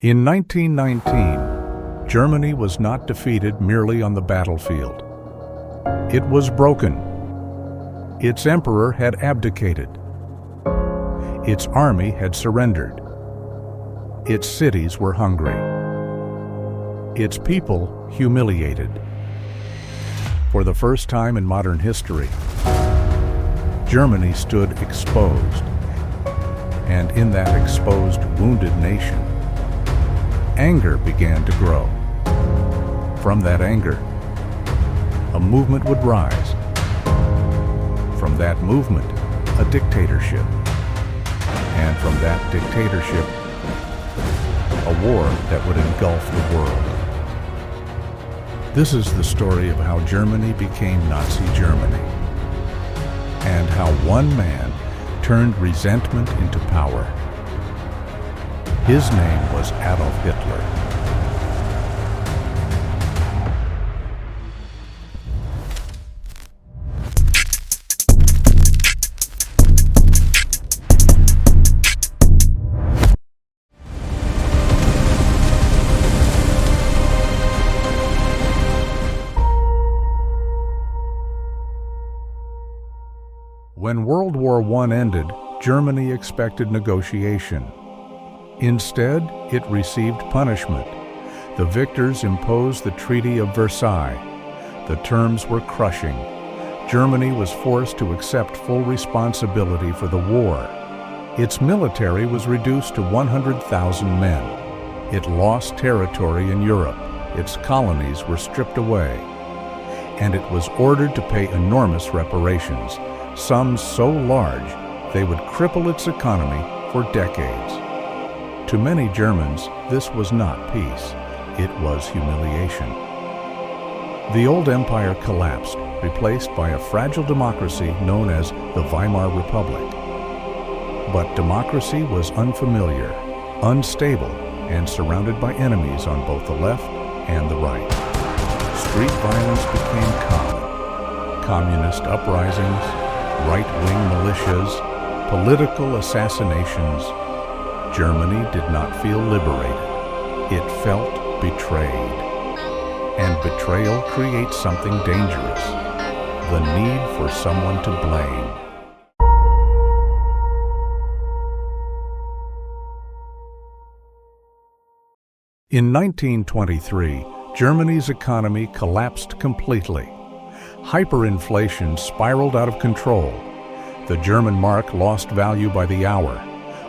In 1919, Germany was not defeated merely on the battlefield. It was broken. Its emperor had abdicated. Its army had surrendered. Its cities were hungry. Its people humiliated. For the first time in modern history, Germany stood exposed. And in that exposed, wounded nation, anger began to grow. From that anger, a movement would rise. From that movement, a dictatorship. And from that dictatorship, a war that would engulf the world. This is the story of how Germany became Nazi Germany, and how one man turned resentment into power. His name was Adolf Hitler. When World War I ended, Germany expected negotiation. Instead, it received punishment. The victors imposed the Treaty of Versailles. The terms were crushing. Germany was forced to accept full responsibility for the war. Its military was reduced to 100,000 men. It lost territory in Europe. Its colonies were stripped away. And it was ordered to pay enormous reparations, sums so large they would cripple its economy for decades. To many Germans, this was not peace. It was humiliation. The old empire collapsed, replaced by a fragile democracy known as the Weimar Republic. But democracy was unfamiliar, unstable, and surrounded by enemies on both the left and the right. Street violence became common. Communist uprisings, right-wing militias, political assassinations. Germany did not feel liberated. It felt betrayed. And betrayal creates something dangerous: the need for someone to blame. In 1923, Germany's economy collapsed completely. Hyperinflation spiraled out of control. The German mark lost value by the hour.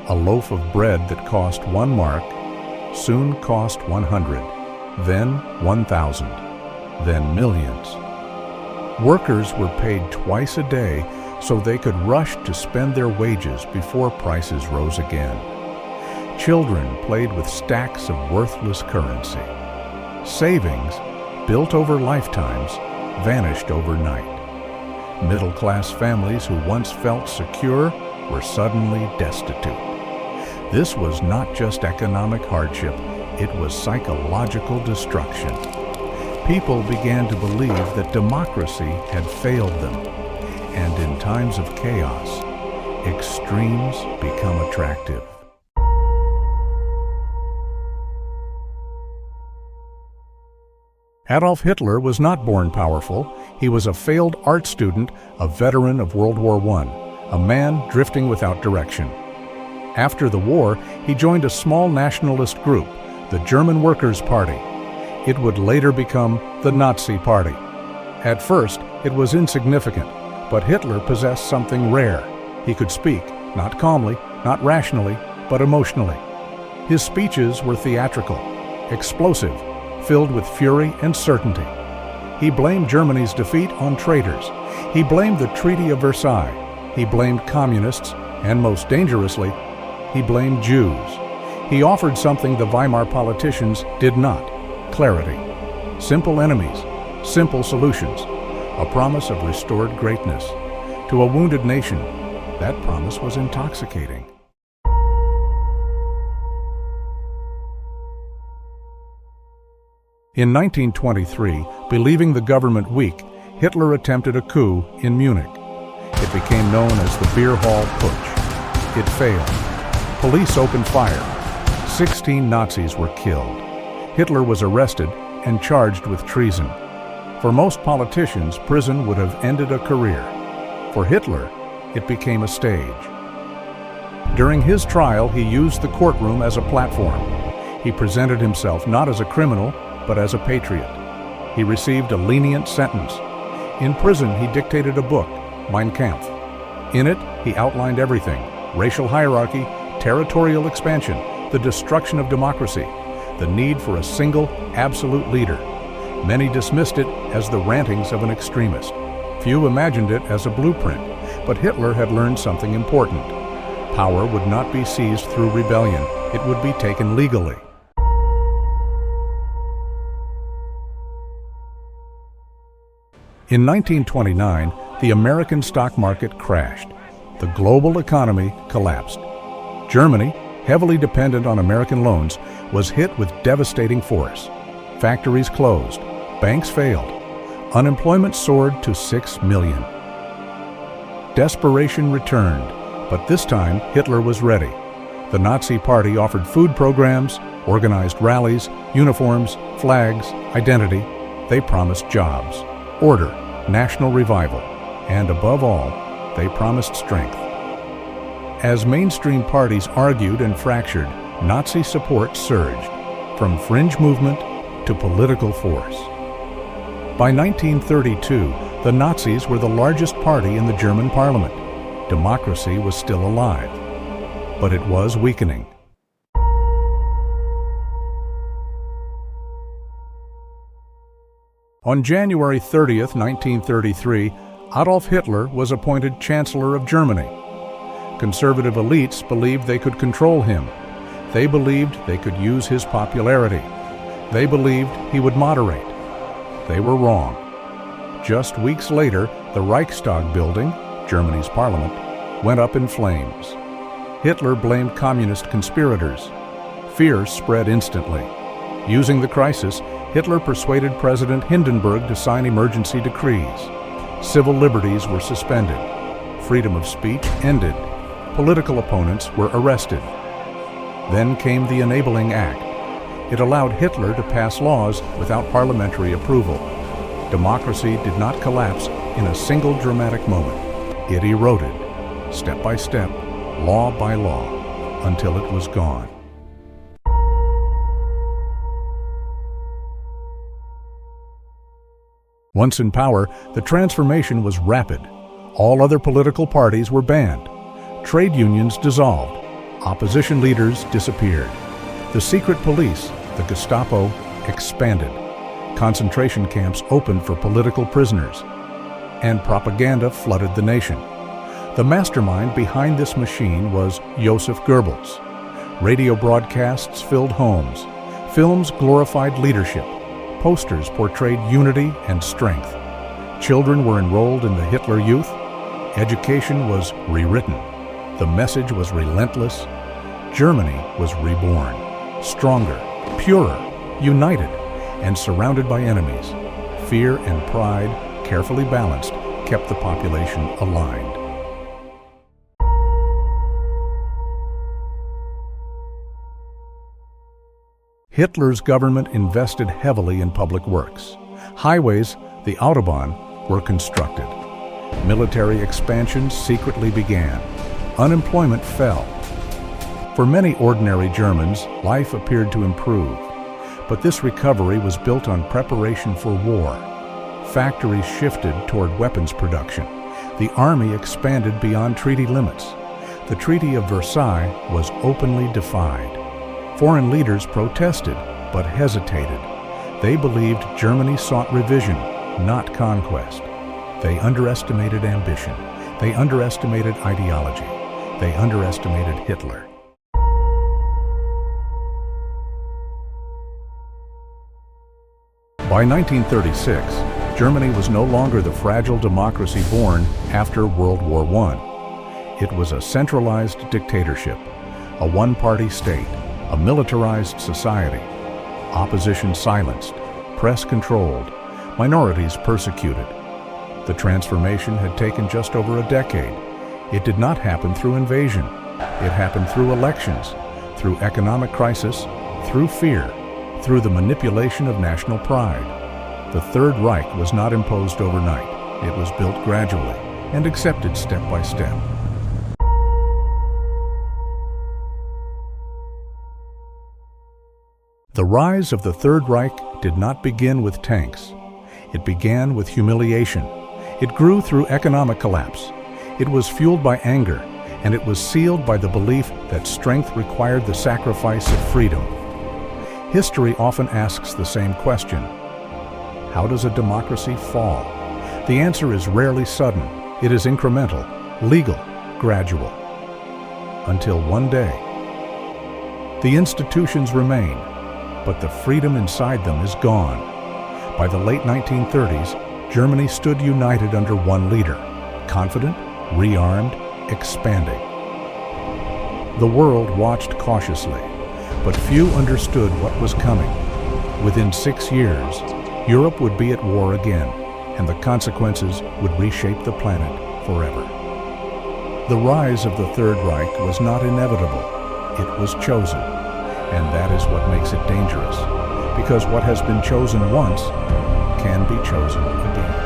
A loaf of bread that cost 1 mark soon cost 100, then 1,000, then millions. Workers were paid twice a day so they could rush to spend their wages before prices rose again. Children played with stacks of worthless currency. Savings, built over lifetimes, vanished overnight. Middle-class families who once felt secure were suddenly destitute. This was not just economic hardship, it was psychological destruction. People began to believe that democracy had failed them, and in times of chaos, extremes become attractive. Adolf Hitler was not born powerful. He was a failed art student, a veteran of World War I, a man drifting without direction. After the war, he joined a small nationalist group, the German Workers' Party. It would later become the Nazi Party. At first, it was insignificant, but Hitler possessed something rare. He could speak, not calmly, not rationally, but emotionally. His speeches were theatrical, explosive, filled with fury and certainty. He blamed Germany's defeat on traitors. He blamed the Treaty of Versailles. He blamed communists, and most dangerously, he blamed Jews. He offered something the Weimar politicians did not: clarity. Simple enemies, simple solutions. A promise of restored greatness. To a wounded nation, that promise was intoxicating. In 1923, believing the government weak, Hitler attempted a coup in Munich. It became known as the Beer Hall Putsch. It failed. Police opened fire. 16 Nazis were killed. Hitler was arrested and charged with treason. For most politicians, prison would have ended a career. For Hitler, it became a stage. During his trial, he used the courtroom as a platform. He presented himself not as a criminal, but as a patriot. He received a lenient sentence. In prison, he dictated a book, Mein Kampf. In it, he outlined everything: racial hierarchy, territorial expansion, the destruction of democracy, the need for a single, absolute leader. Many dismissed it as the rantings of an extremist. Few imagined it as a blueprint, but Hitler had learned something important. Power would not be seized through rebellion. It would be taken legally. In 1929, the American stock market crashed. The global economy collapsed. Germany, heavily dependent on American loans, was hit with devastating force. Factories closed. Banks failed. Unemployment soared to 6 million. Desperation returned, but this time Hitler was ready. The Nazi Party offered food programs, organized rallies, uniforms, flags, identity. They promised jobs, order, national revival, and above all, they promised strength. As mainstream parties argued and fractured, Nazi support surged, from fringe movement to political force. By 1932, the Nazis were the largest party in the German parliament. Democracy was still alive, but it was weakening. On January 30th, 1933, Adolf Hitler was appointed Chancellor of Germany. Conservative elites believed they could control him. They believed they could use his popularity. They believed he would moderate. They were wrong. Just weeks later, the Reichstag building, Germany's parliament, went up in flames. Hitler blamed communist conspirators. Fear spread instantly. Using the crisis, Hitler persuaded President Hindenburg to sign emergency decrees. Civil liberties were suspended. Freedom of speech ended. Political opponents were arrested. Then came the Enabling Act. It allowed Hitler to pass laws without parliamentary approval. Democracy did not collapse in a single dramatic moment. It eroded, step by step, law by law, until it was gone. Once in power, the transformation was rapid. All other political parties were banned. Trade unions dissolved. Opposition leaders disappeared. The secret police, the Gestapo, expanded. Concentration camps opened for political prisoners. And propaganda flooded the nation. The mastermind behind this machine was Joseph Goebbels. Radio broadcasts filled homes. Films glorified leadership. Posters portrayed unity and strength. Children were enrolled in the Hitler Youth. Education was rewritten. The message was relentless. Germany was reborn, stronger, purer, united, and surrounded by enemies. Fear and pride, carefully balanced, kept the population aligned. Hitler's government invested heavily in public works. Highways, the Autobahn, were constructed. Military expansion secretly began. Unemployment fell. For many ordinary Germans, life appeared to improve. But this recovery was built on preparation for war. Factories shifted toward weapons production. The army expanded beyond treaty limits. The Treaty of Versailles was openly defied. Foreign leaders protested, but hesitated. They believed Germany sought revision, not conquest. They underestimated ambition. They underestimated ideology. They underestimated Hitler. By 1936, Germany was no longer the fragile democracy born after World War I. It was a centralized dictatorship, a one-party state, a militarized society. Opposition silenced, press controlled, minorities persecuted. The transformation had taken just over a decade. It did not happen through invasion. It happened through elections, through economic crisis, through fear, through the manipulation of national pride. The Third Reich was not imposed overnight. It was built gradually and accepted step by step. The rise of the Third Reich did not begin with tanks. It began with humiliation. It grew through economic collapse. It was fueled by anger, and it was sealed by the belief that strength required the sacrifice of freedom. History often asks the same question: how does a democracy fall? The answer is rarely sudden. It is incremental, legal, gradual. Until one day, the institutions remain, but the freedom inside them is gone. By the late 1930s, Germany stood united under one leader, confident, rearmed, expanding. The world watched cautiously, but few understood what was coming. Within 6 years, Europe would be at war again, and the consequences would reshape the planet forever. The rise of the Third Reich was not inevitable. It was chosen, and that is what makes it dangerous, because what has been chosen once can be chosen again.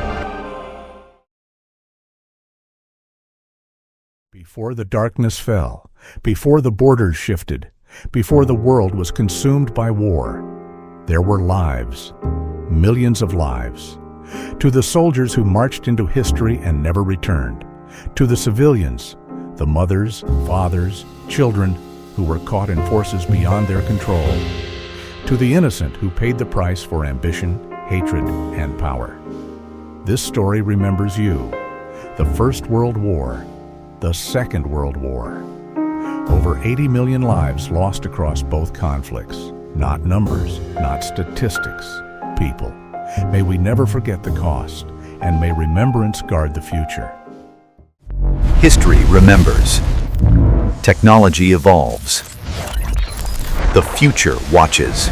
Before the darkness fell, before the borders shifted, before the world was consumed by war, there were lives, millions of lives. To the soldiers who marched into history and never returned, to the civilians, the mothers, fathers, children who were caught in forces beyond their control, to the innocent who paid the price for ambition, hatred, and power. This story remembers you, the First World War, the Second World War. Over 80 million lives lost across both conflicts. Not numbers, not statistics, people. May we never forget the cost, and may remembrance guard the future. History remembers. Technology evolves. The future watches.